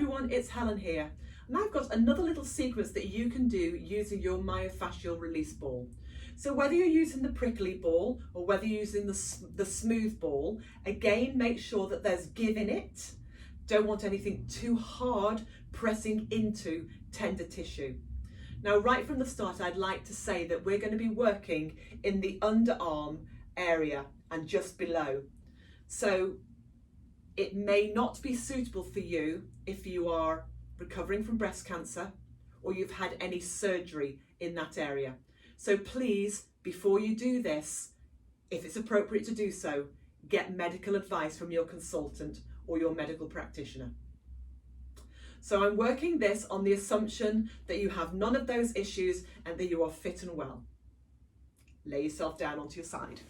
everyone, it's Helen here, and I've got another little sequence that you can do using your myofascial release ball. So whether you're using the prickly ball or whether you're using the smooth ball, again, make sure that there's give in it. Don't want anything too hard pressing into tender tissue. Now, right from the start, I'd like to say that we're going to be working in the underarm area and just below. So it may not be suitable for you if you are recovering from breast cancer or you've had any surgery in that area. So please, before you do this, if it's appropriate to do so, get medical advice from your consultant or your medical practitioner. So I'm working this on the assumption that you have none of those issues and that you are fit and well. Lay yourself down onto your side.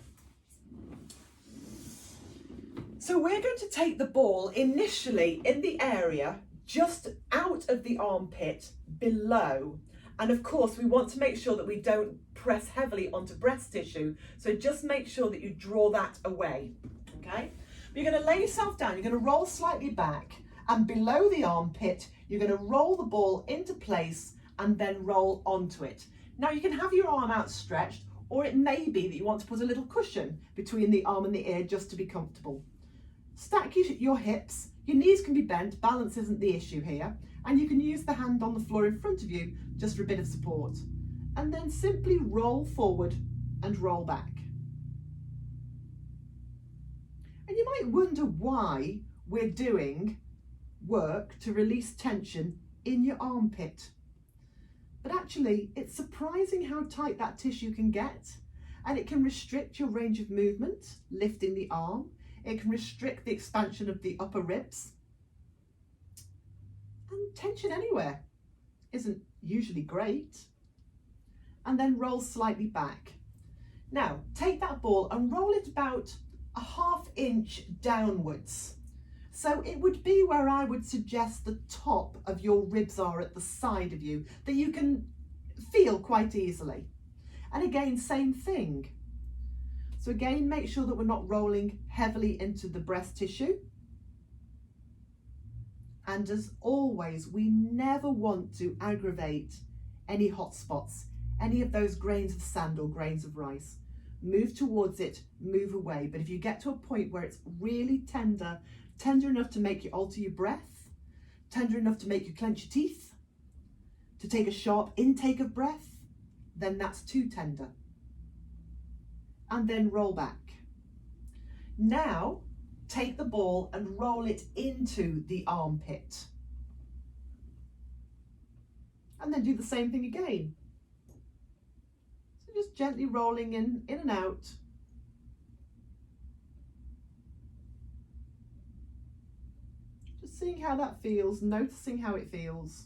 So we're going to take the ball initially in the area just out of the armpit below. And of course, we want to make sure that we don't press heavily onto breast tissue. So just make sure that you draw that away, okay? You're going to lay yourself down, you're going to roll slightly back, and below the armpit, you're going to roll the ball into place and then roll onto it. Now you can have your arm outstretched, or it may be that you want to put a little cushion between the arm and the ear just to be comfortable. Stack your hips, your knees can be bent, balance isn't the issue here, and you can use the hand on the floor in front of you just for a bit of support. And then simply roll forward and roll back. And you might wonder why we're doing work to release tension in your armpit. But actually, it's surprising how tight that tissue can get, and it can restrict your range of movement, lifting the arm. It can restrict the expansion of the upper ribs. And tension anywhere isn't usually great. And then roll slightly back. Now, take that ball and roll it about a ½ inch downwards. So it would be where I would suggest the top of your ribs are at the side of you, that you can feel quite easily. And again, same thing. So again, make sure that we're not rolling heavily into the breast tissue. And as always, we never want to aggravate any hot spots, any of those grains of sand or grains of rice. Move towards it, move away. But if you get to a point where it's really tender enough to make you alter your breath, tender enough to make you clench your teeth, to take a sharp intake of breath, then that's too tender. And then roll back. Now, take the ball and roll it into the armpit. And then do the same thing again. So just gently rolling in and out. Just seeing how that feels, noticing how it feels.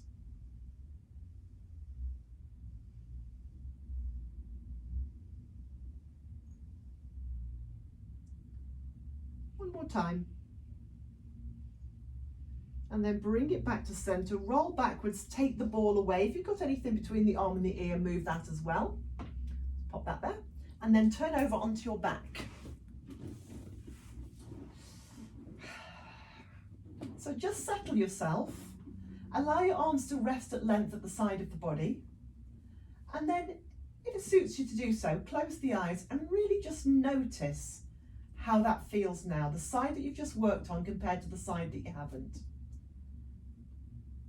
One more time. And then bring it back to center, roll backwards, take the ball away. If you've got anything between the arm and the ear, move that as well. Pop that there. And then turn over onto your back. So just settle yourself. Allow your arms to rest at length at the side of the body. And then, if it suits you to do so, close the eyes and really just notice how that feels now, the side that you've just worked on compared to the side that you haven't.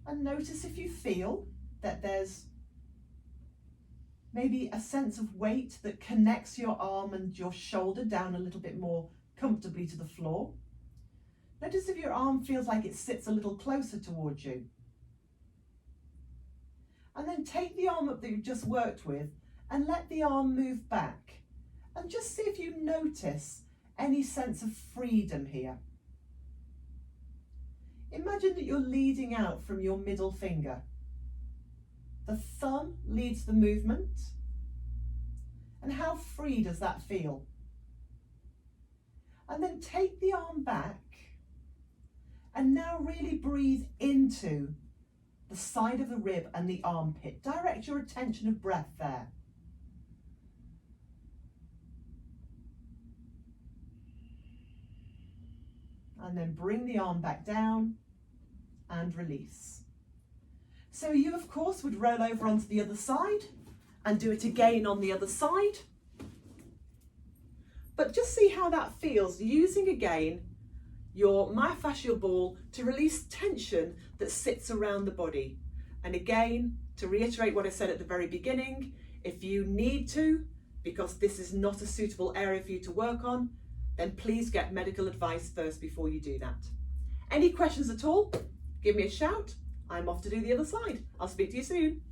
And notice if you feel that there's maybe a sense of weight that connects your arm and your shoulder down a little bit more comfortably to the floor. Notice if your arm feels like it sits a little closer towards you. And then take the arm up that you've just worked with and let the arm move back. And just see if you notice any sense of freedom here. Imagine that you're leading out from your middle finger. The thumb leads the movement. And how free does that feel? And then take the arm back and now really breathe into the side of the rib and the armpit. Direct your attention of breath there. And then bring the arm back down and release. So you of course would roll over onto the other side and do it again on the other side. But just see how that feels, using again your myofascial ball to release tension that sits around the body. And again, to reiterate what I said at the very beginning, if you need to, because this is not a suitable area for you to work on, then please get medical advice first before you do that. Any questions at all? Give me a shout. I'm off to do the other side. I'll speak to you soon.